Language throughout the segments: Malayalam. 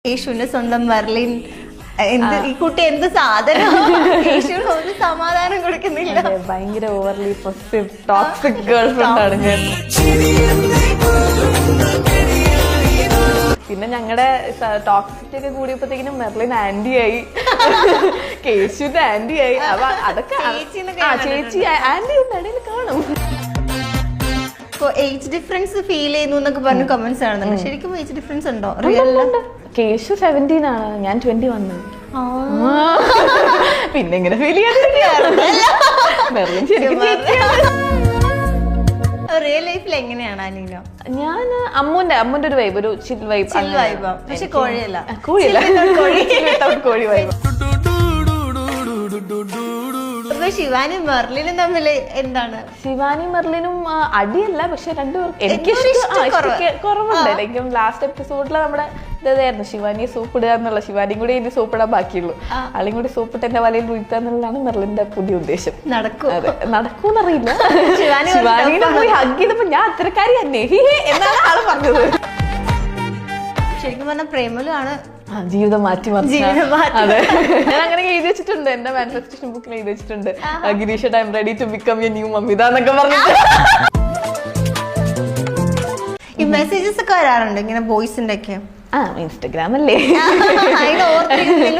യേശുവിന്റെ സ്വന്തം മെർലിൻ ഈ കുട്ടി എന്ത് സാധനം യേശുവിന് ഒരു സമാധാനം കൊടുക്കുന്നില്ല. ഭയങ്കര overly possessive toxic girl friend ആണ് ഞാൻ. പിന്നെ ഞങ്ങളുടെ ടോക്സിറ്റി ഒക്കെ കൂടിയപ്പോഴത്തേക്കിനും മെർലിൻ ആന്റി ആയി, കേശുവിന്റെ ആന്റി ആയി. അപ്പൊ അതൊക്കെ ചേച്ചി ആന്റി ഇടയിൽ കാണും. ഏജ് ഡിഫറൻസ് ഫീൽ ചെയ്യുന്നു എന്നൊക്കെ പറഞ്ഞ് കമന്റ്സ് കാണുന്നുണ്ട്. ശരിക്കും ഏജ് ഡിഫറൻസ് ഉണ്ടോ? റിയൽ കേശു 17 ആണ്, ഞാൻ 21. പിന്നെ എങ്ങനെ ഫീൽ ചെയ്യാൻ? റിയൽ ലൈഫിൽ എങ്ങനെയാണ് അനീന? ഞാൻ അമ്മുന്റെ ഒരു വൈബ്, ഒരു ചിൽ വൈബ്. പക്ഷെ കോഴിയല്ല, കോഴിയല്ല, കോഴി വൈബ്. ശിവാനിയും മെർലിനും തമ്മിൽ എന്താണ്? ശിവാനിയും മെർലിനും അടിയല്ല, പക്ഷെ രണ്ടുപേർക്കും എനിക്ക് കുറവുണ്ട്. എനിക്ക് ലാസ്റ്റ് എപ്പിസോഡില് നമ്മുടെ ഇതായിരുന്നു ശിവാനിയെ സോപ്പിടുക എന്നുള്ള. ശിവാനിയും കൂടി ഇനി സോപ്പിടാൻ ബാക്കിയുള്ളൂ. ആളെയും കൂടി സോപ്പിട്ട് എന്റെ വലയിൽ വീഴ്ത്തുക എന്നുള്ളതാണ് മെർലിന്റെ പുതിയ ഉദ്ദേശം. നടക്കൂന്നറിയില്ല. ശിവാനിയുടെ പോയി ഹഗ് ചെയ്തപ്പോ ഞാൻ അത്തരക്കാരി തന്നെ എന്നാണ് ആള് പറഞ്ഞത്. ശരിക്കും പറഞ്ഞ പ്രേമലാണ് ജീവിതം മാറ്റി മറിച്ചു. അതെ, ഞാൻ അങ്ങനെ എഴുതി വെച്ചിട്ടുണ്ട്, എന്റെ മാനിഫെസ്റ്റേഷൻ ബുക്കിൽ എഴുതി വെച്ചിട്ടുണ്ട്, Girish I am ready to become a new Mamitha എന്നൊക്കെ പറഞ്ഞിട്ട്. ഈ മെസ്സേജസ് ഒക്കെ വരാറുണ്ട് ഇങ്ങനെ ബോയ്സിന്റെ ഒക്കെ? ഇൻസ്റ്റഗ്രാം അല്ലേ,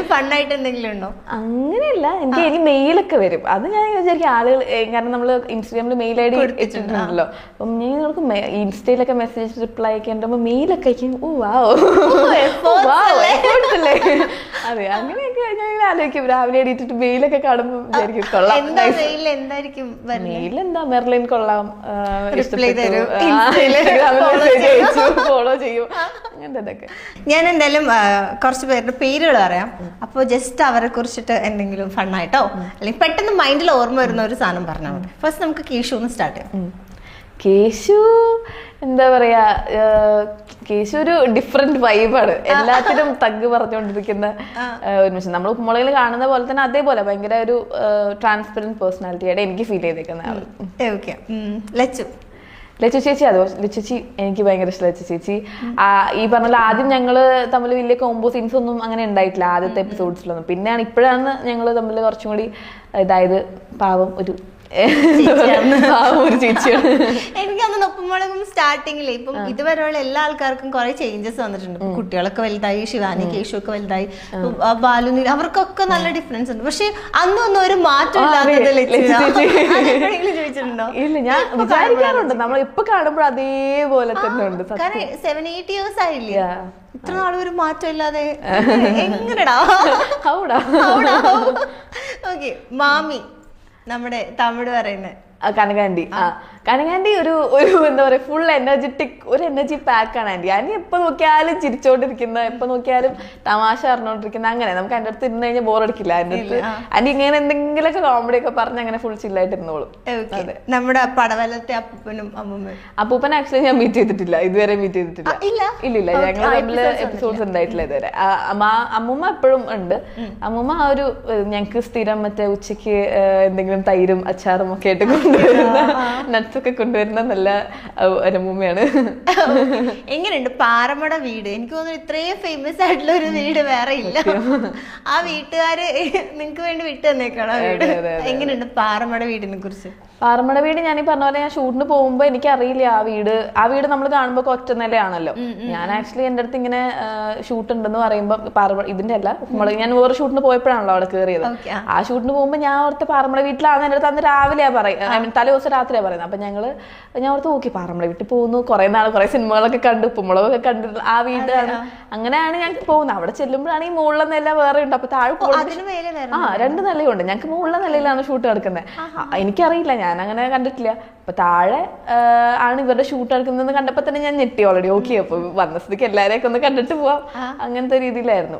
ഫണ്ണായിട്ട് എന്തെങ്കിലും ഉണ്ടോ? അങ്ങനെയല്ല, എനിക്ക് ഇനി മെയിലൊക്കെ വരും. അത് ഞാൻ വിചാരിക്കും ആളുകൾ, കാരണം നമ്മള് ഇൻസ്റ്റഗ്രാമിൽ മെയിൽ ഐ ഡി ഇട്ടിട്ടുണ്ടല്ലോ, അപ്പം ഞാൻ നമുക്ക് ഇൻസ്റ്റയിലൊക്കെ മെസ്സേജ് റിപ്ലൈ ഒക്കെ ഉണ്ടോ മെയിലൊക്കെ അയക്കും. അതെ, അങ്ങനെയൊക്കെ ഞാൻ ആലോചിക്കും. രാവിലെ എണീറ്റിട്ട് മെയിലൊക്കെ കാണുമ്പോൾ വിചാരിക്കും കൊള്ളാം. മെയിൽ എന്താ, മെർലിൻ കൊള്ളാം, ഫോളോ ചെയ്യും, അങ്ങനത്തെ. ഞാൻ എന്തായാലും കുറച്ച് പേരുടെ പേരുകൾ പറയാം. അപ്പോൾ ജസ്റ്റ് അവരെ കുറിച്ചിട്ട് എന്തെങ്കിലും ഫണ്ണായിട്ടോ അല്ലെങ്കിൽ പെട്ടെന്ന് മൈൻഡിൽ ഓർമ്മ വരുന്ന ഒരു സാധനം പറഞ്ഞാൽ മതി. ഫസ്റ്റ് നമുക്ക് കേശു ഒന്ന് സ്റ്റാർട്ട് ചെയ്യാം. കേശു എന്താ പറയാ, കേശു ഒരു ഡിഫറെന്റ് വൈബാണ്. എല്ലാത്തിനും തഗ് പറഞ്ഞുകൊണ്ടിരിക്കുന്ന ഒരു മനുഷ്യൻ. നമ്മൾ ഉപ്പുമുളകിൽ കാണുന്ന പോലെ തന്നെ അതേപോലെ ഭയങ്കര ഒരു ട്രാൻസ്പെറന്റ് പേഴ്സണാലിറ്റി ആയിട്ട് എനിക്ക് ഫീൽ ചെയ്തേക്കുന്ന ആള്. ലച്ചു ചേച്ചി, അതോ ലച്ചു ചേച്ചി എനിക്ക് ഭയങ്കര ഇഷ്ടം. ലച്ചു ചേച്ചി ഈ പറഞ്ഞ ആദ്യം ഞങ്ങള് തമ്മിൽ വലിയ കോംബോ സീൻസ് ഒന്നും അങ്ങനെ ഉണ്ടായിട്ടില്ല ആദ്യത്തെ എപ്പിസോഡ്സിലൊന്നും. പിന്നെയാണ് ഇപ്പോഴാണ് ഞങ്ങള് തമ്മിൽ കുറച്ചും കൂടി ഇതായത്. പാവം ഒരു ചേച്ചിയാണ്. എനിക്കന്ന് ഉപ്പുമുളകും സ്റ്റാർട്ടിങ്ങിൽ ഇപ്പം ഇതുവരെയുള്ള എല്ലാ ആൾക്കാർക്കും കുറെ ചേഞ്ചസ് വന്നിട്ടുണ്ട്. കുട്ടികളൊക്കെ വലുതായി, ശിവാനി കേശു ഒക്കെ വലുതായി, ബാലുനി, അവർക്കൊക്കെ നല്ല ഡിഫറൻസ് ഉണ്ട്. പക്ഷെ അന്നൊന്നും ഒരു മാറ്റം ചോദിച്ചിട്ടുണ്ടോ? ഇല്ല, ഞാൻ വിചാരിക്കാറുണ്ട് നമ്മൾ ഇപ്പൊ കാണുമ്പോൾ അതേപോലെ തന്നെ ഉണ്ട്. 7-8 years ആയില്ലേ, ഇത്ര നാളും ഒരു മാറ്റം ഇല്ലാതെ എങ്ങനെടാ? ഓക്കെ, മാമി നമ്മുടെ തമിഴ് പറയുന്നത് കനകാൻഡി. കനകാൻഡി ഒരു എന്താ പറയാ, ഫുൾ എനർജറ്റിക്, ഒരു എനർജി പാക്കാണ് ആന്റി. ആന്റി എപ്പൊ നോക്കിയാലും ചിരിച്ചോണ്ടിരിക്കുന്ന, എപ്പൊ നോക്കിയാലും തമാശ അറിഞ്ഞോണ്ടിരിക്കുന്ന, അങ്ങനെ നമുക്ക് അതിന്റെ അടുത്ത് ഇരുന്ന് കഴിഞ്ഞാൽ ബോറടിക്കില്ല. അതിന്റെ അടുത്ത് ആന്റി ഇങ്ങനെ എന്തെങ്കിലുമൊക്കെ കോമഡി ഒക്കെ പറഞ്ഞ് അങ്ങനെ ഫുൾ ചില്ലായിട്ട് ഇരുന്നോളും. നമ്മുടെ പടവലത്തെ അപ്പൂപ്പനും അമ്മൂമ്മയും. അപ്പൂപ്പൻ ആക്ച്വലി ഞാൻ മീറ്റ് ചെയ്തിട്ടില്ല, ഇതുവരെ മീറ്റ് ചെയ്തിട്ടില്ല. ഇല്ലില്ല, ഞങ്ങൾ തമ്മിൽ എപ്പിസോഡ്സ് ഉണ്ടായിട്ടില്ല ഇതുവരെ. അമ്മൂമ്മ എപ്പോഴും ഉണ്ട്. അമ്മൂമ്മ ആ ഒരു ഞങ്ങക്ക് സ്ഥിരം മറ്റേ ഉച്ചക്ക് എന്തെങ്കിലും തൈരും അച്ചാറും ഒക്കെ ആയിട്ട് കൊണ്ടുവരുന്ന, നട്ട്സ് ഒക്കെ കൊണ്ടുവരുന്ന നല്ല അരമ്മയാണ്. എങ്ങനെയുണ്ട് പാറമട വീട്? എനിക്ക് തോന്നുന്നു ഇത്രയും ഫേമസ് ആയിട്ടുള്ള ഒരു വീട് വേറെ ഇല്ല. ആ വീട്ടുകാര് നിങ്ങക്ക് വേണ്ടി വിട്ടു തന്നേക്കാണ് ആ വീട്. എങ്ങനെയുണ്ട് പാറമട വീടിനെ കുറിച്ച്? പാറമട വീട് ഞാൻ ഈ പറഞ്ഞ പോലെ, ഞാൻ ഷൂട്ടിന് പോകുമ്പോ എനിക്കറിയില്ല ആ വീട് നമ്മൾ കാണുമ്പോ ഒറ്റ നിലയാണല്ലോ. ഞാൻ ആക്ച്വലി എന്റെ അടുത്ത് ഇങ്ങനെ ഷൂട്ട് ഉണ്ടെന്ന് പറയുമ്പോ ഇതിന്റെ അല്ല, ഞാൻ വേറെ ഷൂട്ടിന് പോയപ്പോഴാണല്ലോ അവിടെ കയറിയത്. ആ ഷൂട്ടിന് പോകുമ്പോ ഞാൻ ഓർത്ത് പാറമട വീട്ടിലാണ് എന്റെ അടുത്ത് അന്ന് രാവിലെയാ പറയും, തലേ ദിവസം രാത്രിയാ പറയുന്നത്. അപ്പൊ ഞാൻ ഓർത്ത് നോക്കി പാറമട വീട്ടിൽ പോകുന്നു, കുറെ സിനിമകളൊക്കെ കണ്ടു, ഉപ്പുമുളകൊക്കെ കണ്ടു, ആ വീടാണ്. അങ്ങനെയാണ് ഞങ്ങൾക്ക് പോകുന്നത്. അവിടെ ചെല്ലുമ്പോഴാണ് ഈ മുകളിലെ നില വേറെ ഉണ്ട്, അപ്പൊ താഴെ 2 നിലയുണ്ട്. ഞങ്ങൾക്ക് മുകളിലെ നിലയിലാണ് ഷൂട്ട് നടക്കുന്നത്. എനിക്കറിയില്ല, ഞാൻ അങ്ങനെ കണ്ടിട്ടില്ല. അപ്പൊ താഴെ ആണ് ഇവരുടെ ഷൂട്ട് എടുക്കുന്നത് കണ്ടപ്പോ തന്നെ ഞാൻ ഞെട്ടി ഓൾറെഡി. ഓക്കെ, അപ്പൊ വന്ന സ്ഥിതിക്ക് എല്ലാരെയൊക്കെ ഒന്ന് കണ്ടിട്ട് പോവാം, അങ്ങനത്തെ രീതിയിലായിരുന്നു.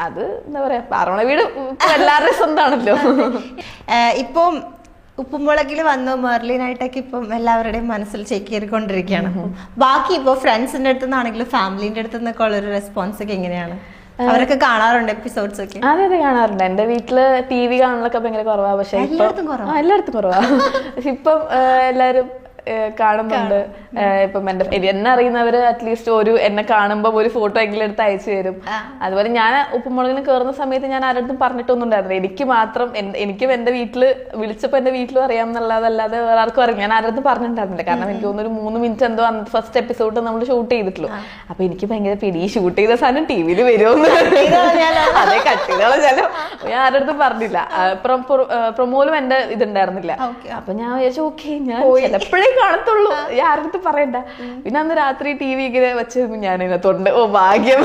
അത് എന്താ പറയാ, പാറമട വീട് എല്ലാവരുടെയും സ്വന്തമാണല്ലോ. ഇപ്പം ഉപ്പുമുളകിൽ വന്നു മെർലിനായിട്ടൊക്കെ ഇപ്പം എല്ലാവരുടെയും മനസ്സിൽ ചേക്കേറിക്കൊണ്ടിരിക്കുകയാണ്. ബാക്കി ഇപ്പൊ ഫ്രണ്ട്സിന്റെ അടുത്ത് നിന്നാണെങ്കിലും ഫാമിലിന്റെ അടുത്ത് നിന്നൊക്കെ ഉള്ളൊരു റെസ്പോൺസ് ഒക്കെ എങ്ങനെയാണ്? അവരൊക്കെ കാണാറുണ്ട് എപ്പിസോഡ്സ് ഒക്കെ? അതെ കാണാറുണ്ട്. എന്റെ വീട്ടില് TV കാണലൊക്കെ ഭയങ്കര കുറവാ. പക്ഷെ എല്ലായിടത്തും കുറവാ. പക്ഷെ ഇപ്പം എല്ലാരും കാണുന്നുണ്ട്. ഇപ്പം എന്നെ അറിയുന്നവര് അറ്റ്ലീസ്റ്റ് എന്നെ കാണുമ്പോൾ ഒരു ഫോട്ടോ എങ്കിലും എടുത്ത് അയച്ചു തരും. അതുപോലെ ഞാൻ ഉപ്പുമുളകിന് കയറുന്ന സമയത്ത് ഞാൻ ആരുടെ പറഞ്ഞിട്ടൊന്നും ഉണ്ടായിരുന്നില്ല. എനിക്ക് മാത്രം എനിക്കും എന്റെ വീട്ടില് വിളിച്ചപ്പോ എന്റെ വീട്ടിലും അറിയാമെന്നുള്ളതല്ലാതെ വേറെ ആർക്കും അറിയാം. ഞാൻ ആരുടെ പറഞ്ഞിട്ടുണ്ടായിരുന്നില്ല. കാരണം എനിക്ക് തോന്നുന്നു ഒരു 3 മിനിറ്റ് എന്തോ അന്ന് ഫസ്റ്റ് എപ്പിസോഡ് നമ്മൾ ഷൂട്ട് ചെയ്തിട്ടുള്ളൂ. അപ്പൊ എനിക്ക് ഭയങ്കര പിടി ഷൂട്ട് ചെയ്ത സാധനം ടിവിയിൽ വരുമെന്ന് അതെ കട്ടികളോ ഞാൻ ആരുടെ പറഞ്ഞില്ല. പ്രൊമോയിലും എന്റെ ഇതുണ്ടായിരുന്നില്ല. അപ്പൊ ഞാൻ വിചാരിച്ചു ഓക്കെ ഞാൻ ചിലപ്പോഴേ കാണത്തുള്ളൂ, ഞാൻ ആരുടെ പറയണ്ട. പിന്നെ അന്ന് രാത്രി ടി വി ഇങ്ങനെ വെച്ച് ഞാൻ ഇതിനകത്തുണ്ട്. ഓ ഭാഗ്യം.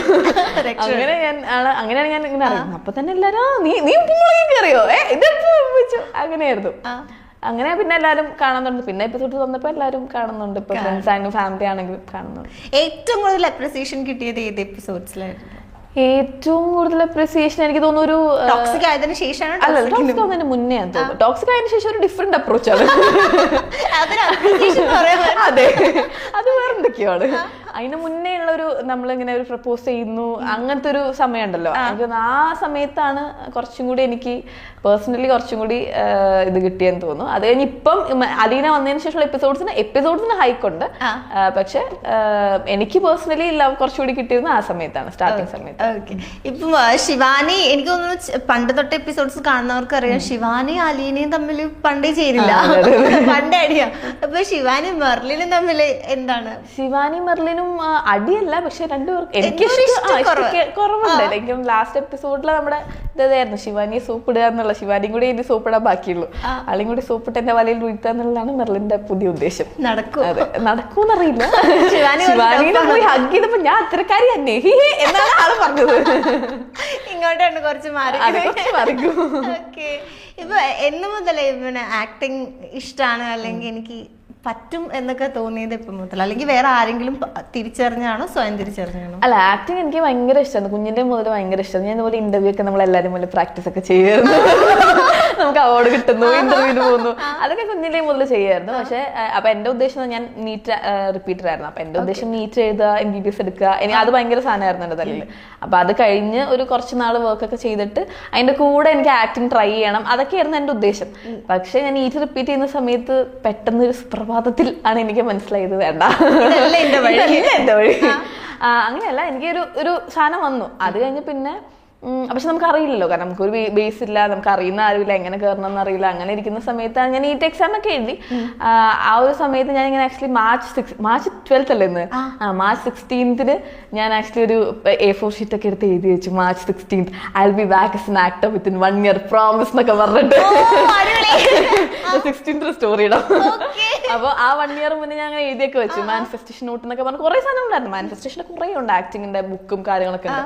അങ്ങനെയാണ് ഞാൻ ഇങ്ങനെ അറിയുന്നത്. അപ്പൊ തന്നെ എല്ലാരും നീ കയറിയോ ഇതെപ്പോ അങ്ങനെയായിരുന്നു. അങ്ങനെ പിന്നെ എല്ലാരും കാണുന്നുണ്ട്. പിന്നെ എപ്പിസോഡ് വന്നപ്പോ എല്ലാരും കാണുന്നുണ്ട്. ഇപ്പൊ ഫ്രണ്ട്സ് ആണെങ്കിലും ഫാമിലി ആണെങ്കിലും കാണുന്നുണ്ട്. ഏറ്റവും കൂടുതൽ അപ്രിസിയേഷൻ കിട്ടിയത് ഏത് എപ്പിസോഡ്സിലായിരുന്നു? ഏറ്റവും കൂടുതൽ അപ്രിസിയേഷൻ എനിക്ക് തോന്നുന്നു ഒരു ടോക്സിക് ആയതിനു ശേഷമാണ്. അല്ല ടോക്സിക് ആവുന്നതിന് മുന്നേ തോന്നുന്നു. ടോക്സിക് ആയതിനു ശേഷം ഒരു ഡിഫറെന്റ് അപ്രോച്ചാണ്. അതെ അത് വേറെ എന്തൊക്കെയാണ്. അതിന് മുന്നേ ഉള്ള ഒരു നമ്മളിങ്ങനെ ഒരു പ്രപ്പോസ് ചെയ്യുന്നു അങ്ങനത്തെ ഒരു സമയം ഉണ്ടല്ലോ. എനിക്ക് ആ സമയത്താണ് കുറച്ചും കൂടി എനിക്ക് പേഴ്സണലി കുറച്ചും കൂടി ഇത് കിട്ടിയെന്ന് തോന്നുന്നു. അത് കഴിഞ്ഞ് ഇപ്പം അലീന വന്നതിന് ശേഷമുള്ള എപ്പിസോഡ്സിന് ഹൈക്കുണ്ട്. പക്ഷെ എനിക്ക് പേഴ്സണലി ലവ് കുറച്ചുകൂടി കിട്ടിയിരുന്ന ആ സമയത്താണ്, സ്റ്റാർട്ടിങ് സമയത്ത്. ഇപ്പം ശിവാനി എനിക്ക് തോന്നുന്നു പണ്ട് തൊട്ട് എപ്പിസോഡ്സ് കാണുന്നവർക്ക് അറിയാം, ശിവാനിയും അലീനയും തമ്മിൽ പണ്ടേ ചേരില്ല, പണ്ടേ അടിയാ. അപ്പൊ ശിവാനിയും മെർലിനും തമ്മിൽ എന്താണ്? ശിവാനി മെർലിനും അടിയല്ല, പക്ഷെ രണ്ടുപേർക്കും എനിക്ക് കുറവുണ്ട്. എനിക്ക് ലാസ്റ്റ് എപ്പിസോഡില് നമ്മുടെ ഇതായിരുന്നു ശിവാനിയെ സോപ്പിടുക എന്നുള്ള. ശിവാനിയും കൂടി ഇനി സോപ്പിടാൻ ബാക്കിയുള്ളൂ. ആളെയും കൂടി സോപ്പിട്ട് എന്റെ വലയിൽ വീഴ്ത്തുക എന്നുള്ളതാണ് മെർലിന്റെ പുതിയ ഉദ്ദേശം. അതെ നടക്കൂന്നറിയില്ല. ശിവാനിനെ പോയി ഹഗ് ചെയ്തപ്പോ ഞാൻ അത്രക്കാരി തന്നെ എന്നാണ് ആള് പറഞ്ഞത്. ഇങ്ങോട്ടാണ് കുറച്ച് മറിക്കും. ഇപ്പൊ എന്ന് മുതലേ പിന്നെ ആക്ടിങ് ഇഷ്ടമാണ് അല്ലെങ്കിൽ എനിക്ക് പറ്റും എന്നൊക്കെ തോന്നിയത് ഇപ്പം മുതൽ, അല്ലെങ്കിൽ വേറെ ആരെങ്കിലും തിരിച്ചറിഞ്ഞാണോ സ്വയം തിരിച്ചറിഞ്ഞാണോ? അല്ല ആക്ടിങ് എനിക്ക് ഭയങ്കര ഇഷ്ടമാണ്. കുഞ്ഞിന്റെ മുതൽ ഭയങ്കര ഇഷ്ടമാണ്. ഞാൻ ഇതുപോലെ ഇന്റർവ്യൂ ഒക്കെ നമ്മളെല്ലാരും പോലെ പ്രാക്ടീസ് ഒക്കെ ചെയ്യുന്നു. നമുക്ക് അവാർഡ് കിട്ടുന്നു, ഇന്റർവ്യൂവിന് പോകുന്നു, അതൊക്കെ കുഞ്ഞിന്റെ മുതൽ ചെയ്യായിരുന്നു. പക്ഷെ അപ്പൊ എന്റെ ഉദ്ദേശം ഞാൻ നീറ്റ് റിപ്പീറ്റർ ആയിരുന്നു. അപ്പൊ എന്റെ ഉദ്ദേശം നീറ്റ് എഴുതുക, MBBS എടുക്കുക, അത് ഭയങ്കര സാധനമായിരുന്നു എന്റെ തലയിൽ. അപ്പൊ അത് കഴിഞ്ഞ് ഒരു കുറച്ച് നാൾ വർക്കൊക്കെ ചെയ്തിട്ട് അതിന്റെ കൂടെ എനിക്ക് ആക്ടിങ് ട്രൈ ചെയ്യണം, അതൊക്കെയായിരുന്നു എന്റെ ഉദ്ദേശം. പക്ഷെ ഞാൻ നീറ്റ് റിപ്പീറ്റ് ചെയ്യുന്ന സമയത്ത് പെട്ടെന്ന് ഒരു സുപ്രഭാതത്തിൽ ആണ് എനിക്ക് മനസ്സിലായത് വേണ്ട എന്റെ വഴി. അങ്ങനെയല്ല, എനിക്ക് ഒരു സാധനം വന്നു. അത് കഴിഞ്ഞ് പിന്നെ പക്ഷെ നമുക്ക് അറിയില്ലല്ലോ, കാരണം നമുക്കൊരു ബേസ് ഇല്ല, നമുക്ക് അറിയുന്ന ആരുമില്ല, എങ്ങനെ കയറണം എന്നറിയില്ല. അങ്ങനെ ഇരിക്കുന്ന സമയത്താണ് ഞാൻ നീറ്റ് എക്സാം ഒക്കെ എഴുതി. ആ ഒരു സമയത്ത് ഞാൻ ഇങ്ങനെ ആക്ച്വലി മാർച്ച് 12th അല്ലേ ഇന്ന്, മാർച്ച് 16th ഞാൻ ആക്ച്വലി ഒരു A4 ഷീറ്റ് ഒക്കെ എടുത്ത് എഴുതി വെച്ചു. March 16th I will be back as an actor within 1 year promise എന്നൊക്കെ പറഞ്ഞിട്ട് 16th സ്റ്റോറി ഇടാം. അപ്പൊ ആ 1 year മുന്നേ ഞാൻ അങ്ങനെ എഴുതിയൊക്കെ വെച്ചു. മാനിഫെസ്റ്റേഷൻ നോട്ട് എന്നൊക്കെ പറഞ്ഞ് കുറെ സാധനം ഉണ്ടായിരുന്നു. മാനിഫെസ്റ്റേഷൻ കുറെ ഉണ്ട്, ആക്ടിങ്ങിന്റെ ബുക്കും കാര്യങ്ങളൊക്കെ ഉണ്ട്.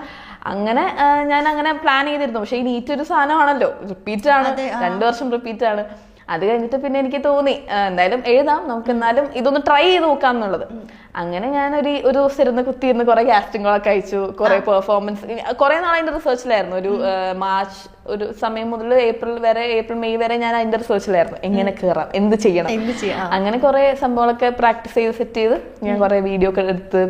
അങ്ങനെ ഞാൻ അങ്ങനെ പ്ലാൻ ചെയ്തിരുന്നു. പക്ഷെ ഈ നീറ്റ് ഒരു സാധനമാണല്ലോ, റിപ്പീറ്റ് ആണ്, 2 വർഷം റിപ്പീറ്റ് ആണ്. അത് കഴിഞ്ഞിട്ട് പിന്നെ എനിക്ക് തോന്നി എന്തായാലും എഴുതാം, നമുക്ക് എന്നാലും ഇതൊന്ന് ട്രൈ ചെയ്ത് നോക്കാം എന്നുള്ളത്. അങ്ങനെ ഞാൻ ഒരു ദിവസം ഇരുന്ന് കുത്തിയിരുന്ന് കുറെ കാസ്റ്റിങ്ങുകളൊക്കെ അയച്ചു, കുറെ പെർഫോമൻസ്, കുറെ നാളെ അതിന്റെ റിസർച്ചിലായിരുന്നു. ഒരു മാർച്ച് ഒരു സമയം മുതൽ ഏപ്രിൽ മെയ് വരെ ഞാൻ അതിന്റെ റിസർച്ചിലായിരുന്നു. എങ്ങനെ കയറാം, എന്ത് ചെയ്യണം, അങ്ങനെ കുറെ സംഭവങ്ങളൊക്കെ പ്രാക്ടീസ് ചെയ്ത് സെറ്റ് ചെയ്ത് ഞാൻ കുറെ വീഡിയോ ഒക്കെ എടുത്ത്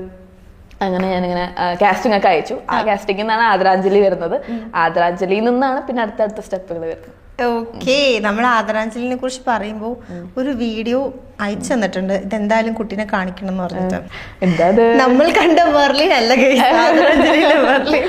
അങ്ങനെ ഞാനിങ്ങനെ കാസ്റ്റിംഗ് ഒക്കെ അയച്ചു. ആ കാസ്റ്റിംഗിൽ നിന്നാണ് ആദരാഞ്ജലി വരുന്നത്. ആദരാഞ്ജലിയിൽ നിന്നാണ് പിന്നെ അടുത്തടുത്ത സ്റ്റെപ്പുകൾ വരുന്നത്. ഓക്കെ, നമ്മൾ ആദരാഞ്ജലിനെ കുറിച്ച് പറയുമ്പോൾ ഒരു വീഡിയോ അയച്ചു തന്നിട്ടുണ്ട്. ഇതെന്തായാലും കുട്ടീനെ കാണിക്കണം എന്ന് പറഞ്ഞിട്ട്. എന്താ നമ്മൾ കണ്ട മെർലിൻ അല്ല ആദരാഞ്ജലിയിലെ മെർലിൻ.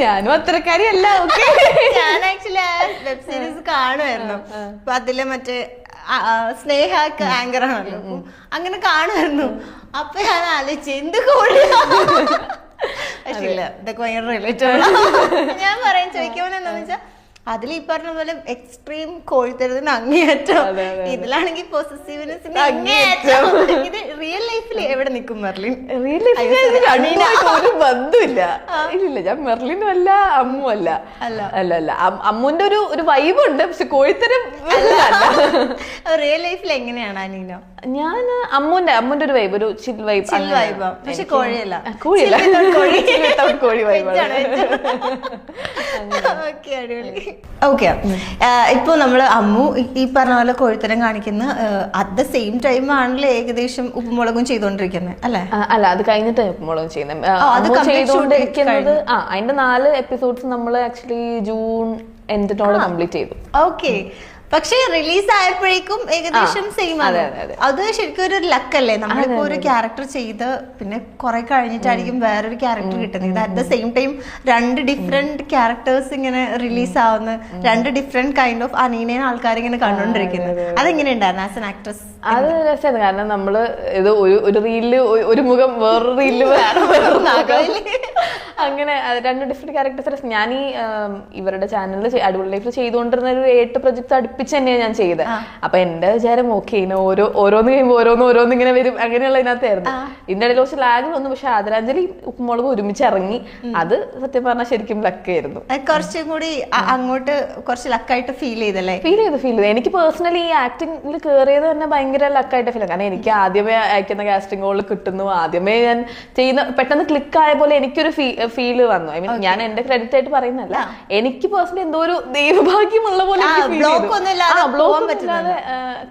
ഞാനും അത്രക്കാരിയല്ല. ഞാൻ ആക്ച്വലി വെബ് സീരീസ് കാണുമായിരുന്നു. അപ്പൊ അതില് മറ്റേ സ്നേഹ ആങ്കർ ആണല്ലോ, അങ്ങനെ കാണുമായിരുന്നു. അപ്പൊ ഞാൻ ആലോചിച്ചു എന്ത് കോഴിയാ. പക്ഷെ ഇല്ല, ഇതൊക്കെ ഭയങ്കര റിലേറ്റഡ്. ഞാൻ പറയാൻ ചോദിക്കുമ്പോൾ എന്താന്ന് വെച്ചാൽ അതിൽ ഈ പറഞ്ഞ പോലെ എക്സ്ട്രീം കോഴിത്തരത്തിന് അങ്ങേയറ്റം, ഇതിലാണെങ്കിൽ പൊസസീവ്നെസിന് അങ്ങേയറ്റം. ഇത് റിയൽ ലൈഫിൽ എവിടെ നിൽക്കും മെർലിൻ? റിയൽ ലൈഫിൽ ഒരു ബന്ധമില്ല. ഇല്ല, ഞാൻ മെർലിനും അല്ല അമ്മു അല്ല. അല്ല അമ്മുന്റെ ഒരു വൈബ് ഉണ്ട്, പക്ഷെ കോഴിത്തരം. റിയൽ ലൈഫിൽ എങ്ങനെയാണ് അനീന? ഞാൻ അമ്മുന്റെ ഒരു വൈബ്, ഒരു ചിൽ വൈബ്. പക്ഷെ കോഴിയല്ല, കോഴിയല്ല, കോഴി വൈബാണ്. ഓക്കെ, ഇപ്പൊ നമ്മള് അമ്മു ഈ പറഞ്ഞ പോലെ കോഴിത്തരം കാണിക്കുന്ന അറ്റ് ദ സെയിം ടൈം ആണല്ലോ ഏകദേശം ഉപ്പുമുളകും ചെയ്തോണ്ടിരിക്കുന്നത് അല്ലെ? അല്ല, അത് കഴിഞ്ഞിട്ട് ഉപ്പുമുളകും ചെയ്യുന്നത്. ചെയ്തോണ്ടിരിക്കുന്നത് അതിന്റെ 4 എപ്പിസോഡ്സ് നമ്മൾ ആക്ച്വലി ജൂൺ എൻഡിനോട് കംപ്ലീറ്റ് ചെയ്തു. ഓക്കെ, പക്ഷെ റിലീസ് ആയപ്പോഴേക്കും ഏകദേശം സെയിം ആണ്. അത് ശരിക്കും ഒരു ലക്കല്ലേ, നമ്മളിപ്പോ ഒരു ക്യാരക്ടർ ചെയ്ത് പിന്നെ കുറെ കഴിഞ്ഞിട്ടായിരിക്കും വേറൊരു ക്യാരക്ടർ കിട്ടുന്നത്. At the same time 2 different characters ഇങ്ങനെ റിലീസ് ആവുന്ന 2 ഡിഫറെന്റ് കൈൻഡ് ഓഫ് അനീനേനെ ആൾക്കാർ ഇങ്ങനെ കണ്ടോണ്ടിരിക്കുന്നത്. അതെങ്ങനെ ഉണ്ടായിരുന്നു ആസ് എൻ ആക്ട്രസ്? അത് രസമായിരുന്നു. കാരണം നമ്മള് ഇത് ഒരു റീലില് ഒരു മുഖം, വേറൊരു റീലില് അങ്ങനെ 2 ഡിഫറെന്റ് ക്യാരക്ടേഴ്സ്. ഞാൻ ഈ ഇവരുടെ ചാനലിൽ അടിപൊളി ലൈഫിൽ ചെയ്തുകൊണ്ടിരുന്ന ഒരു 8 പ്രൊജക്ട്സ് അടുപ്പിച്ച് തന്നെയാണ് ഞാൻ ചെയ്തത്. അപ്പൊ എന്റെ വിചാരം ഓക്കെ, ഇങ്ങനെ ഓരോന്ന് കഴിയുമ്പോൾ ഓരോന്ന് ഇങ്ങനെ വരും, അങ്ങനെയുള്ള ഇതിനകത്തായിരുന്നു. ഇതിന്റെ ഇടയിൽ കുറച്ച് ലാഗ് വന്നു. പക്ഷെ ആദരാഞ്ജലി ഉപ്പുമുളക് ഒരുമിച്ച് ഇറങ്ങി. അത് സത്യം പറഞ്ഞാൽ ശരിക്കും ലക്കായിരുന്നു. കുറച്ചും കൂടി അങ്ങോട്ട് കുറച്ച് ലക്കായിട്ട് ഫീൽ ചെയ്തല്ലേ? ഫീൽ ചെയ്തു. എനിക്ക് പേഴ്സണലി ഈ ആക്ടിംഗിൽ കയറിയത് തന്നെ ഭയങ്കര ലക്കായിട്ട് ഫീൽ. കാരണം എനിക്ക് ആദ്യമേ അയക്കുന്ന കാസ്റ്റിംഗ് കോളിൽ കിട്ടുന്നു, ആദ്യമേ ഞാൻ ചെയ്യുന്ന പെട്ടെന്ന് ക്ലിക്ക് ആയ പോലെ എനിക്കൊരു ഫീല് വന്നു. ഐ മീൻ, ഞാൻ എന്റെ ക്രെഡിറ്റ് ആയിട്ട് പറയുന്നല്ല, എനിക്ക് പേഴ്സണലി എന്തോ ഒരു ദൈവഭാഗ്യമുള്ള പോലെ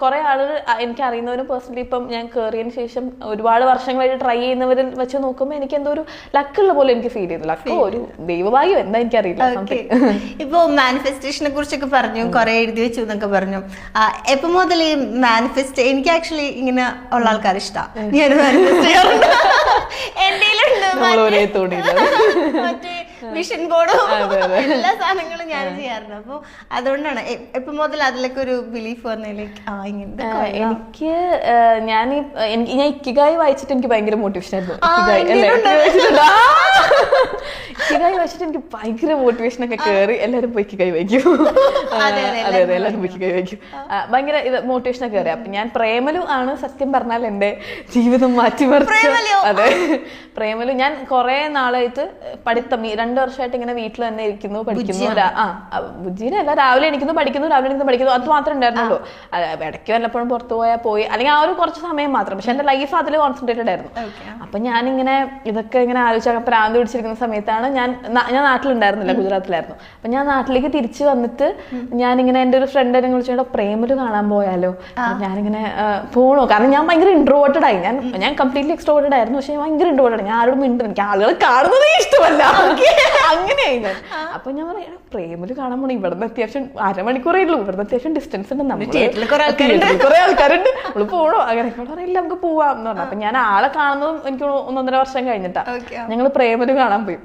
കുറെ ആളുകൾ എനിക്ക് അറിയുന്നവരും പേഴ്സണലി ഇപ്പം ഞാൻ കയറിയതിന് ശേഷം ഒരുപാട് വർഷങ്ങളായിട്ട് ട്രൈ ചെയ്യുന്നവരിൽ വെച്ച് നോക്കുമ്പോൾ എനിക്ക് എന്തോ ഒരു ലക്കുള്ള പോലെ എനിക്ക് ഫീൽ ചെയ്തു. ലക്കോ ഒരു ദൈവഭാഗ്യം എന്താ എനിക്കറിയില്ല. ഇപ്പൊ മാനിഫെസ്റ്റേഷനെ കുറിച്ചൊക്കെ പറഞ്ഞു, കുറെ എഴുതി വെച്ചു എന്നൊക്കെ പറഞ്ഞു. എപ്പോ മുതൽ ഈ മാനിഫെസ്റ്റ്, എനിക്ക് ആക്ച്വലി ഇങ്ങനെ ഉള്ള ആൾക്കാർ ഇഷ്ടമാണ്. ഞാൻ മാനിഫെസ്റ്റ് ചെയ്യാറുണ്ട്, മറ്റേ വിഷൻ ബോർഡും എല്ലാ സാധനങ്ങളും ഞാൻ ചെയ്യാറുണ്ട്. അപ്പൊ അതുകൊണ്ടാണ് എപ്പോ മുതൽ അതിലൊക്കെ ഒരു ബിലീഫ് വന്നതിലേക്ക് എനിക്ക് ഞാൻ ഇക്കിഗായി വായിച്ചിട്ട് എനിക്ക് ഭയങ്കര മോട്ടിവേഷൻ ആയിരുന്നു. ഇക്കിഗായി വായിച്ചിട്ട് എനിക്ക് ഭയങ്കര മോട്ടിവേഷൻ ഒക്കെ കയറി. എല്ലാവരും പോയി ഇക്കിഗായി വായിക്കും. അതെ, എല്ലാവരും പോയി ഇക്കിഗായി വായിക്കും. ഭയങ്കര ഇത് മോട്ടിവേഷൻ ഒക്കെ കയറി. അപ്പൊ ഞാൻ പ്രേമലു ആണ് സത്യം പറഞ്ഞാൽ എന്റെ ജീവിതം മാറ്റിമറിച്ചു. അതെ, പ്രേമലു. ഞാൻ കുറെ നാളായിട്ട് പഠിത്തം 2 വർഷമായിട്ട് ഇങ്ങനെ വീട്ടിൽ തന്നെ ഇരിക്കുന്നു, പഠിക്കുന്നു. ബുജ്ജിനെ അല്ല, രാവിലെ എണീക്കുന്നു, പഠിക്കുന്നു, രാവിലെ എണീക്കുന്നു, പഠിക്കുന്നു. അത് മാത്രമേ ഉണ്ടായിരുന്നുള്ളൂ. ഇടയ്ക്ക് വല്ലപ്പോഴും പുറത്തു പോയാൽ പോയി, അല്ലെങ്കിൽ ആ ഒരു കുറച്ച് സമയം മാത്രം. പക്ഷെ എന്റെ ലൈഫ് അതിൽ കോൺസെൻട്രേറ്റഡ് ആയിരുന്നു. അപ്പൊ ഞാനിങ്ങനെ ഇതൊക്കെ ഇങ്ങനെ ആലോചിച്ചാൽ പ്രാന്ത് പിടിച്ചിരിക്കുന്ന സമയത്താണ് ഞാൻ നാട്ടിലുണ്ടായിരുന്നില്ല, ഗുജറാത്തിലായിരുന്നു. അപ്പൊ ഞാൻ നാട്ടിലേക്ക് തിരിച്ചു വന്നിട്ട് ഞാനിങ്ങനെ എന്റെ ഒരു ഫ്രണ്ട് എന്നെ വിളിച്ചോ പ്രേമലു കാണാൻ പോയാലോ. ഞാനിങ്ങനെ പോണോ, കാരണം ഞാൻ ഭയങ്കര ഇൻട്രോവേർട്ടഡ് ആയി. ഞാൻ കംപ്ലീറ്റ്ലി എക്സ്ട്രോവേർട്ടഡ് ആയിരുന്നു. പക്ഷെ ഭയങ്കര ഇൻട്രോവേർട്ടഡ്, ഞാൻ ആരോടും മിണ്ടും, എനിക്ക് ആളുകൾ കാണുന്നതേ ഇഷ്ടമല്ല. അങ്ങനെയായി ഞാൻ. അപ്പൊ ഞാൻ പറയാം പ്രേമലു കാണാൻ പോണേ, ഇവിടുന്ന് അത്യാവശ്യം 1/2 മണിക്കൂറേ ഉള്ളൂ, ഇവിടുന്ന് അത്യാവശ്യം ഡിസ്റ്റൻസ് ഉണ്ട്, കുറെ ആൾക്കാരുണ്ട്, നമ്മള് പോണോ? അങ്ങനെ പറയില്ല, നമുക്ക് പോവാം എന്ന് പറഞ്ഞു. അപ്പൊ ഞാൻ ആളെ കാണുന്നതും എനിക്ക് 1.5 വർഷം കഴിഞ്ഞിട്ടാ ഞങ്ങള് പ്രേമലു കാണാൻ പോയി.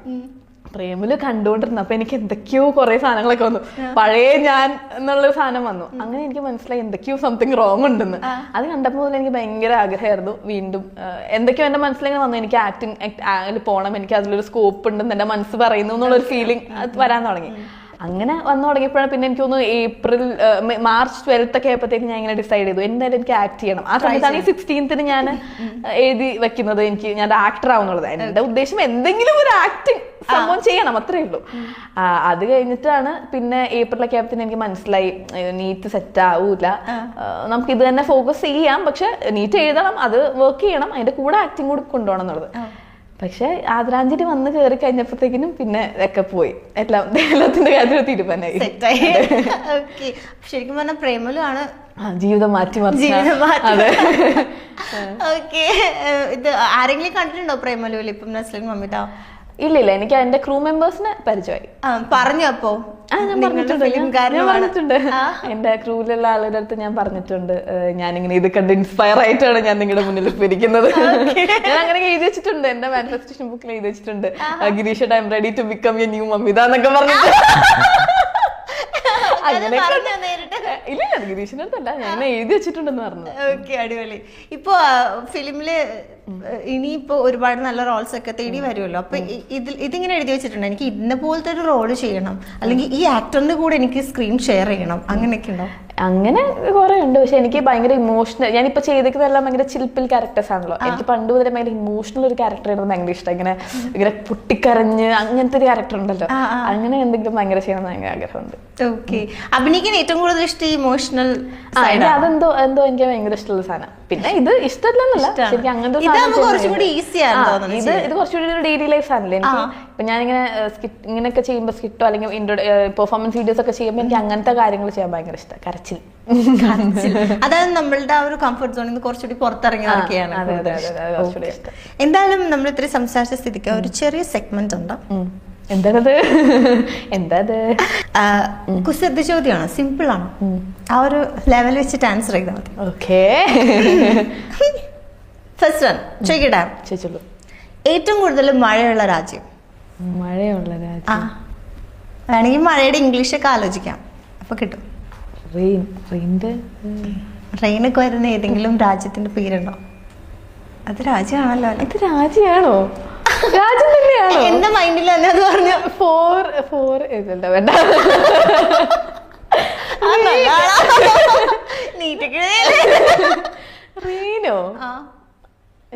പ്രേമലു കണ്ടുകൊണ്ടിരുന്നു. അപ്പൊ എനിക്ക് എന്തൊക്കെയോ കുറെ സാധനങ്ങളൊക്കെ വന്നു, പഴയ ഞാൻ എന്നുള്ളൊരു സാധനം വന്നു. അങ്ങനെ എനിക്ക് മനസ്സിലായി എന്തൊക്കെയോ സംതിങ് റോങ് ഉണ്ടെന്ന്. അത് കണ്ടപ്പോൾ മുതൽ എനിക്ക് ഭയങ്കര ആഗ്രഹമായിരുന്നു വീണ്ടും എന്തൊക്കെയോ എന്റെ മനസ്സിലേക്ക് വന്നു, എനിക്ക് ആക്ടിങ് പോകണം, എനിക്ക് അതിലൊരു സ്കോപ്പ് ഉണ്ടെന്ന് എന്റെ മനസ്സ് പറയുന്നു എന്നുള്ളൊരു ഫീലിംഗ് വരാൻ തുടങ്ങി. അങ്ങനെ വന്നു തുടങ്ങിയപ്പോഴാണ് പിന്നെ എനിക്ക് തോന്നുന്നു മാർച്ച് 12th ഒക്കെ ആയപ്പോഴത്തേക്ക് ഞാൻ ഇങ്ങനെ ഡിസൈഡ് ചെയ്തു എന്തായാലും എനിക്ക് ആക്ട് ചെയ്യണം. ആ സമയത്താണ് ഈ 16th ഞാൻ എഴുതി വെക്കുന്നത്, ഞാൻ ആക്ടർ ആവുന്നുള്ളത്. എന്റെ ഉദ്ദേശം എന്തെങ്കിലും ഒരു ആക്ടിങ് സംഭവം ചെയ്യണം, അത്രേ ഉള്ളൂ. അത് കഴിഞ്ഞിട്ടാണ് പിന്നെ ഏപ്രിലൊക്കെ ആയപ്പോഴത്തേന് എനിക്ക് മനസ്സിലായി നീറ്റ് സെറ്റ് ആവൂല, നമുക്ക് ഇത് തന്നെ ഫോക്കസ് ചെയ്യാം, പക്ഷെ നീറ്റ് എഴുതണം, അത് വർക്ക് ചെയ്യണം, അതിന്റെ കൂടെ ആക്ടിങ് കൂടി കൊണ്ടുപോകണം എന്നുള്ളത്. പക്ഷെ ആദരാഞ്ജലി വന്ന് കയറി കഴിഞ്ഞപ്പോഴത്തേക്കിനും പിന്നെ ഒക്കെ പോയി, എല്ലാത്തിന്റെ കാര്യത്തിൽ തീരുമാനമായി. ശരിക്കും പറഞ്ഞാൽ പ്രേമലു ആണ് ജീവിതം മാറ്റിമറിച്ച. ഓക്കെ, ഇത് ആരെങ്കിലും കണ്ടിട്ടുണ്ടോ പ്രേമലുവിൽ? ഇപ്പം നസ്ലിൻ മമിത? ഇല്ല, എനിക്ക് അതിന്റെ ക്രൂ മെമ്പേഴ്സിനെ പരിചയമായി. പറഞ്ഞു? അപ്പോ ഞാൻ പറഞ്ഞിട്ടുണ്ട് എന്റെ ക്രൂവിലുള്ള ആളുടെ അടുത്ത് ഞാൻ പറഞ്ഞിട്ടുണ്ട്, ഞാനിങ്ങനെ ഇത് കണ്ട് ഇൻസ്പയർ ആയിട്ടാണ് ഞാൻ നിങ്ങളുടെ മുന്നിൽ ഇരിക്കുന്നത്. ഞാൻ അങ്ങനെ എഴുതി വെച്ചിട്ടുണ്ട്, എന്റെ മാനിഫെസ്റ്റേഷൻ ബുക്കിൽ എഴുതി വെച്ചിട്ടുണ്ട്, Girish I am ready to become a new Mamitha എന്നൊക്കെ പറഞ്ഞിട്ട്. ഇല്ല, ഗിരീഷിന്റെ അടുത്തല്ല, ഞാൻ എഴുതി വെച്ചിട്ടുണ്ടെന്ന് പറഞ്ഞു. ഓക്കെ, അടിപൊളി. ഇപ്പൊ ഫിലിമില് ഇനിയിപ്പോ ഒരുപാട് നല്ല റോൾസ് ഒക്കെ തേടി വരുമല്ലോ, അപ്പൊ ഇതിങ്ങനെ എഴുതി വെച്ചിട്ടുണ്ട്, എനിക്ക് ഇന്ന പോലത്തെ ഒരു റോള് ചെയ്യണം, അല്ലെങ്കിൽ ഈ ആക്ടറിന്റെ കൂടെ എനിക്ക് സ്ക്രീൻ ഷെയർ ചെയ്യണം, അങ്ങനെയൊക്കെ ഉണ്ടോ? അങ്ങനെ കുറെ ഉണ്ട്. പക്ഷെ എനിക്ക് ഭയങ്കര ഇമോഷണൽ, ഞാനിപ്പോ ചെയ്തേക്കുന്നതെല്ലാം ഭയങ്കര ചിൽപ്പിൽ ക്യാരക്ടേഴ്സ് ആണല്ലോ. എനിക്ക് പണ്ട് മുതലേ ഭയങ്കര ഇമോഷണൽ ഒരു ക്യാരക്ടർ ആയിരുന്നു ഭയങ്കര ഇഷ്ടം. ഇങ്ങനെ പൊട്ടിക്കരഞ്ഞ് അങ്ങനത്തെ ഒരു ക്യാരക്ടർ ഉണ്ടല്ലോ, അങ്ങനെ എന്തെങ്കിലും ഭയങ്കര ചെയ്യണം ഭയങ്കര ആഗ്രഹമുണ്ട്. ഓക്കെ, അഭിനയിക്കാൻ ഏറ്റവും കൂടുതൽ ഇഷ്ടം ഇമോഷണൽ? അതെന്തോ എനിക്ക് ഭയങ്കര ഇഷ്ടമുള്ള സാധനം. പിന്നെ ഇത് ഇഷ്ടമല്ലെന്നല്ല, ശരിക്കും അങ്ങനത്തെ ഇത് കുറച്ചുകൂടി ഒരു ഡെയിലി ലൈഫ് ആണല്ലേ എനിക്ക്. ഇപ്പൊ ഞാനിങ്ങനെ ഇങ്ങനെയൊക്കെ ചെയ്യുമ്പോൾ സ്കിറ്റോ അല്ലെങ്കിൽ പെർഫോമൻസ് വീഡിയോസ് ഒക്കെ ചെയ്യുമ്പോൾ എനിക്ക് അങ്ങനത്തെ കാര്യങ്ങൾ ചെയ്യാൻ ഭയങ്കര ഇഷ്ടം. കരച്ചിൽ, അതായത് നമ്മളുടെ ആ ഒരു കംഫർട്ട് സോണിൽ നിന്ന് കുറച്ചുകൂടി പുറത്തിറങ്ങി നടക്കുകയാണ്. എന്തായാലും നമ്മൾ ഇത്രയും സംസാരിച്ച സ്ഥിതിക്ക് ഒരു ചെറിയ സെഗ്മെന്റ് ഉണ്ട്. എന്താണത്? എന്താത്? കുസൃതി ചോദ്യമാണ്, സിമ്പിൾ ആണ്. ആ ഒരു ലെവൽ വെച്ചിട്ട് ആൻസർ ചെയ്താൽ മതി. ഓക്കേ. ഫസ്റ്റ് വൺ ചോദിക്കട്ടെ? ചോദിച്ചോളൂ. ഏറ്റവും കൂടുതൽ മഴയുള്ള രാജ്യം? മഴയുള്ള രാജ്യം വേണമെങ്കിൽ മഴയുടെ ഇംഗ്ലീഷ് ഒക്കെ ആലോചിക്കാം, അപ്പൊ കിട്ടും. റെയിനൊക്കെ വരുന്ന ഏതെങ്കിലും രാജ്യത്തിന്റെ പേരുണ്ടോ? അത് രാജ്യമാണല്ലോ. ഇത് രാജ്യമാണോ? രാജ്യം തന്നെയാണോ? എന്റെ മൈൻഡിൽ തന്നെ അത് പറഞ്ഞു. വേണ്ട, റീനോ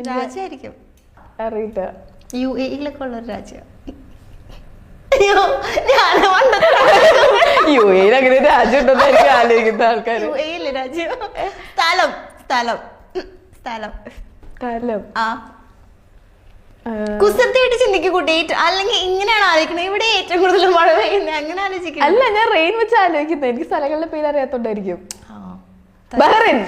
രാജ്യമായിരിക്കും, അറിയില്ല. UAE-ലൊക്കെ ഉള്ള ഒരു രാജ്യം. UAE-ൽ അങ്ങനെ രാജ്യം ഉണ്ടെന്ന് എനിക്ക് ആലോചിക്കുന്ന ആൾക്കാർ. UAE-ലെ രാജ്യം, സ്ഥലം സ്ഥലം സ്ഥലം സ്ഥലം. കുസൃതിയായിട്ട് ചിന്തിക്കും കുട്ടി, അല്ലെങ്കിൽ ഇങ്ങനെയാണ് ആലോചിക്കുന്നത്, ഇവിടെ ഏറ്റവും കൂടുതൽ മഴ പെയ്യുന്നത്, അങ്ങനെ ആലോചിക്കുന്നത്. അല്ല, ഞാൻ റെയിൻ വെച്ച് ആലോചിക്കുന്നത്. എനിക്ക് സ്ഥലങ്ങളുടെ പേര് അറിയാത്തോണ്ടായിരിക്കും. ബഹ്റൈൻ.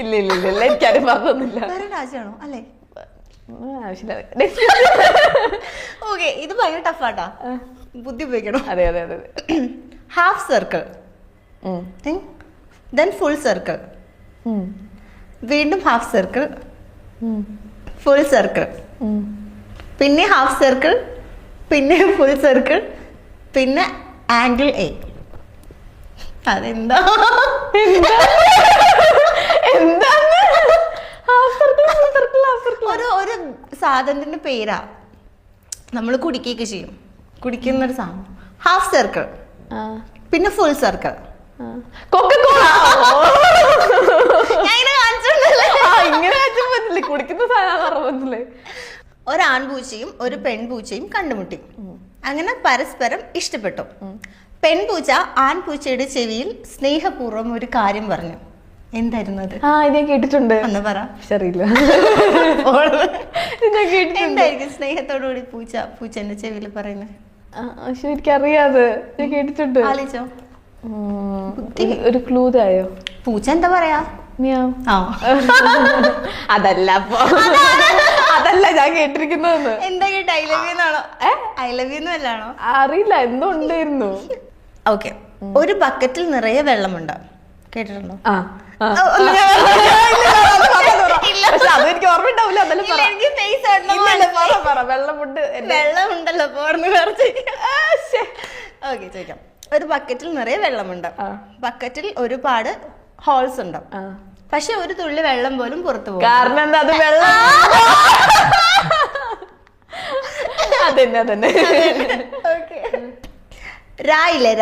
ഇല്ല ഇല്ല ഇല്ല, എനിക്കാരും പറഞ്ഞൊന്നുമില്ല. രാജ്യമാണോ അല്ലേ? ആവശ്യമില്ല. ഓക്കെ, ഇത് ഭയങ്കര ടഫാട്ടാ, ബുദ്ധി ഉപയോഗിക്കണം. അതെ അതെ അതെ. Half circle, then full circle, വീണ്ടും ഹാഫ് സർക്കിൾ, ഫുൾ സർക്കിൾ, പിന്നെ ഹാഫ് സർക്കിൾ, പിന്നെ ഫുൾ സർക്കിൾ, പിന്നെ ആംഗിൾ എ. അതെന്താ? ഒരു സാധനത്തിന്റെ പേരാ, നമ്മൾ കുടിക്കൊക്കെ ചെയ്യും, കുടിക്കുന്നൊരു സാധനം. ഹാഫ് സർക്കിൾ, പിന്നെ ഫുൾ സർക്കിൾ. കുടിക്കുന്ന സാധനം. ഒരു ആൺപൂച്ചയും ഒരു പെൺപൂച്ചയും കണ്ടുമുട്ടി. അങ്ങനെ പരസ്പരം ഇഷ്ടപ്പെട്ടു. പെൺപൂച്ച ആൺപൂച്ചയുടെ ചെവിയിൽ സ്നേഹപൂർവ്വം ഒരു കാര്യം പറഞ്ഞു. എന്തായിരുന്നു അത്? ഇത് ഞാൻ കേട്ടിട്ടുണ്ട്. എന്ന് പറ. അറിയില്ല. എന്തായിരിക്കും സ്നേഹത്തോടുകൂടി പൂച്ചന്റെ ചെവിയിൽ പറയുന്നത്? എനിക്കറിയാതെ, ഞാൻ കേട്ടിട്ടുണ്ട്. ആലോചിച്ചോ, ഒരു ക്ലൂ തായോ. പൂച്ച എന്താ പറയാ? അതല്ല, അതല്ല ഞാൻ കേട്ടിരിക്കുന്നത്. എന്താ കേട്ടോ? ഐ ലവ് യു എന്നാണോ? ഐ ലവ് യു എന്നല്ലാണോ? അറിയില്ല, എന്തോ ഉണ്ടായിരുന്നു. ഓക്കെ, ഒരു ബക്കറ്റിൽ നിറയെ വെള്ളമുണ്ട്. കേട്ടിട്ടുണ്ടോ? അതെനിക്ക് ഓർമ്മ ഉണ്ടാവില്ല. വെള്ളമുണ്ടല്ലോ. ഓക്കെ, ചോദിക്കാം. ഒരു ബക്കറ്റിൽ നിറയെ വെള്ളമുണ്ട്. ബക്കറ്റിൽ ഒരുപാട് ഹോൾസ് ഉണ്ട്, പക്ഷെ ഒരു തുള്ളി വെള്ളം പോലും പുറത്തു പോകും. കാരണം എന്താ? അത് വെള്ളം. അതന്നെ അതന്നെ. രായില്ലേ?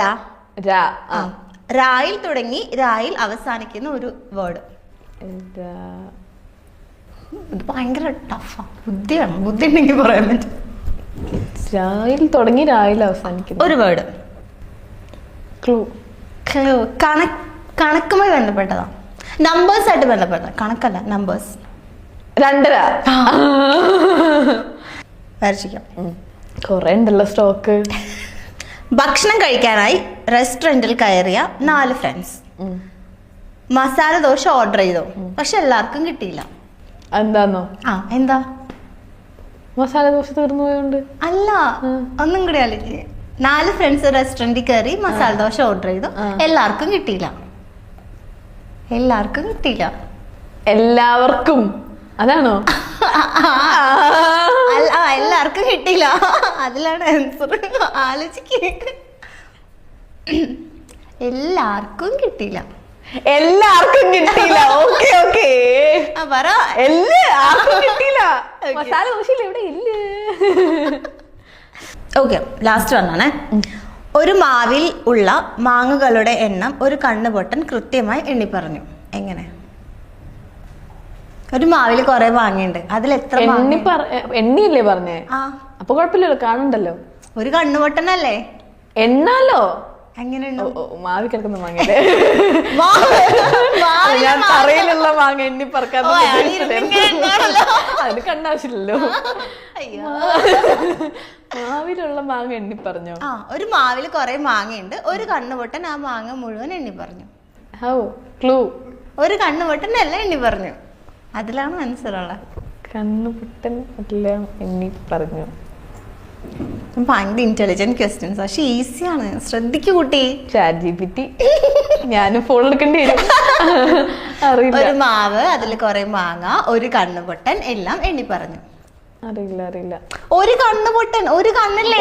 രായിൽ തുടങ്ങി രായിൽ അവസാനിക്കുന്ന ഒരു വേർഡ്. ഇത് ഭയങ്കര ടഫാ, ബുദ്ധിയാണ്. ബുദ്ധി ഉണ്ടെങ്കിൽ പറയാൻ പറ്റും. രായിൽ തുടങ്ങി രായിൽ അവസാനിക്കുന്ന ഒരു വേർഡ്. ക്ലൂ. കണക്കുമായി ബന്ധപ്പെട്ടതാ, നമ്പേഴ്സ് ആയിട്ട് ബന്ധപ്പെട്ട. കണക്കല്ല, നമ്പേഴ്സ്. 2.5. വരച്ചിക്കാം. കൊറേ ഉണ്ടല്ലോ സ്റ്റോക്ക്. ഭക്ഷണം കഴിക്കാനായി റെസ്റ്റോറന്റിൽ കയറിയ 4 ഫ്രണ്ട്സ് മസാല ദോശ ഓർഡർ ചെയ്തു, പക്ഷെ എല്ലാവർക്കും കിട്ടിയില്ല. എന്താന്നോ? എന്താ? മസാല ദോശ തീർന്നു പോയോണ്ട്? അല്ല, ഒന്നും കൂടി ആലോചിക്കുക. 4 ഫ്രണ്ട്സ് റെസ്റ്റോറന്റിൽ കയറി മസാല ദോശ ഓർഡർ ചെയ്തു, എല്ലാവർക്കും കിട്ടിയില്ല. എല്ലാവർക്കും അതാണോ? എല്ലാവർക്കും കിട്ടിയില്ല, അതിലാണ് ആൻസർ. ആലോചിക്ക. എല്ലാവർക്കും കിട്ടിയില്ല. ഓക്കെ ഓക്കെ, പറ. എല്ലാവർക്കും കിട്ടിയില്ല. മസാല ദോശയിൽ എവിടെ ഇല്ല. ഓക്കെ, ലാസ്റ്റ് വന്നാണേ. ഒരു മാവിൽ ഉള്ള മാങ്ങകളുടെ എണ്ണം ഒരു കണ്ണുപൊട്ടൻ കൃത്യമായി എണ്ണി പറഞ്ഞു. എങ്ങനെ? ഒരു മാവിൽ കുറെ മാങ്ങയുണ്ട്, അതിൽ എത്ര എണ്ണിയല്ലേ പറഞ്ഞേ? അപ്പൊ കുഴപ്പമില്ലല്ലോ, കാണണ്ടല്ലോ. ഒരു കണ്ണുപൊട്ടനല്ലേ? എണ്ണാലോ? അങ്ങനെ മാവി കിടക്കുന്ന മാങ്ങയില്ലേ ഞാൻ തറയിലുള്ള മാങ്ങ എണ്ണി പറക്കാത്ത അതിന് കണ്ടാവശ്യമില്ലല്ലോ. മാവിലുള്ള മാങ്ങ എണ്ണി പറഞ്ഞോ? ആ, ഒരു മാവിൽ കുറെ മാങ്ങയുണ്ട്, ഒരു കണ്ണുപൊട്ടൻ ആ മാങ്ങ മുഴുവൻ എണ്ണി പറഞ്ഞു. ക്ലൂ. ഒരു കണ്ണുപൊട്ടൻ എല്ലാം എണ്ണി പറഞ്ഞു. അതിലാണ് മനസ്സിലുള്ള കണ്ണുപൊട്ടൻ എല്ലാം എണ്ണി പറഞ്ഞു. ഭയങ്കര ഇന്റലിജന്റ് ക്വസ്റ്റ്യൻസ്, പക്ഷെ ഈസിയാണ്. ശ്രദ്ധിക്കൂ കുട്ടി. ChatGPT ഞാനും ഫോൺ എടുക്കേണ്ടി വരും. അറിയില്ല. ഒരു മാവ്, അതിൽ കുറെ മാങ്ങ, ഒരു കണ്ണുപൊട്ടൻ എല്ലാം എണ്ണി പറഞ്ഞു. അറിയില്ല. ഒരു കണ്ണുപൊട്ടൻ, ഒരു കണ്ണല്ലേ,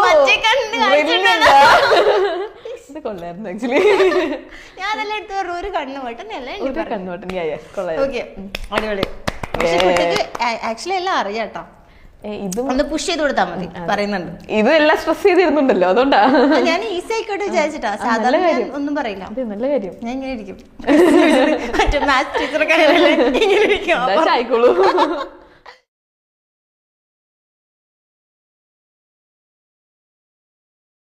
മറ്റേ കണ്ണ് ഇത് കൊള്ളായിരുന്നു ആക്ച്വലി. ഞാൻ അതെല്ലാം എടുത്ത് പറഞ്ഞു. ഒരു കണ്ണുപൊട്ടൻ എല്ലാം എണ്ണി പറഞ്ഞു. കണ്ണുപൊട്ടൻ കൊള്ളായിരുന്നു. ഓക്കെ, അടിപൊളി. പക്ഷെ കുട്ടിക്ക് ആക്ച്വലി എല്ലാം അറിയാട്ടോ. ഇതും ഒന്ന് പുഷ് ചെയ്ത് കൊടുത്താൽ മതി. പറയുന്നുണ്ട് ഇത് എല്ലാം സ്ട്രെസ് ചെയ്തിരുന്നുണ്ടല്ലോ, അതുകൊണ്ടാ ഞാൻ ഈസി ആയിക്കോട്ടെ വിചാരിച്ചിട്ടാ. സാധാരണ ഒന്നും പറയില്ല. നല്ല കാര്യം. ഞാൻ ഇങ്ങനെ ഇരിക്കും. മറ്റേ മാത്സ് ടീച്ചറൊക്കെ ഇങ്ങനെ ഇരിക്കും. ആയിക്കോളൂ.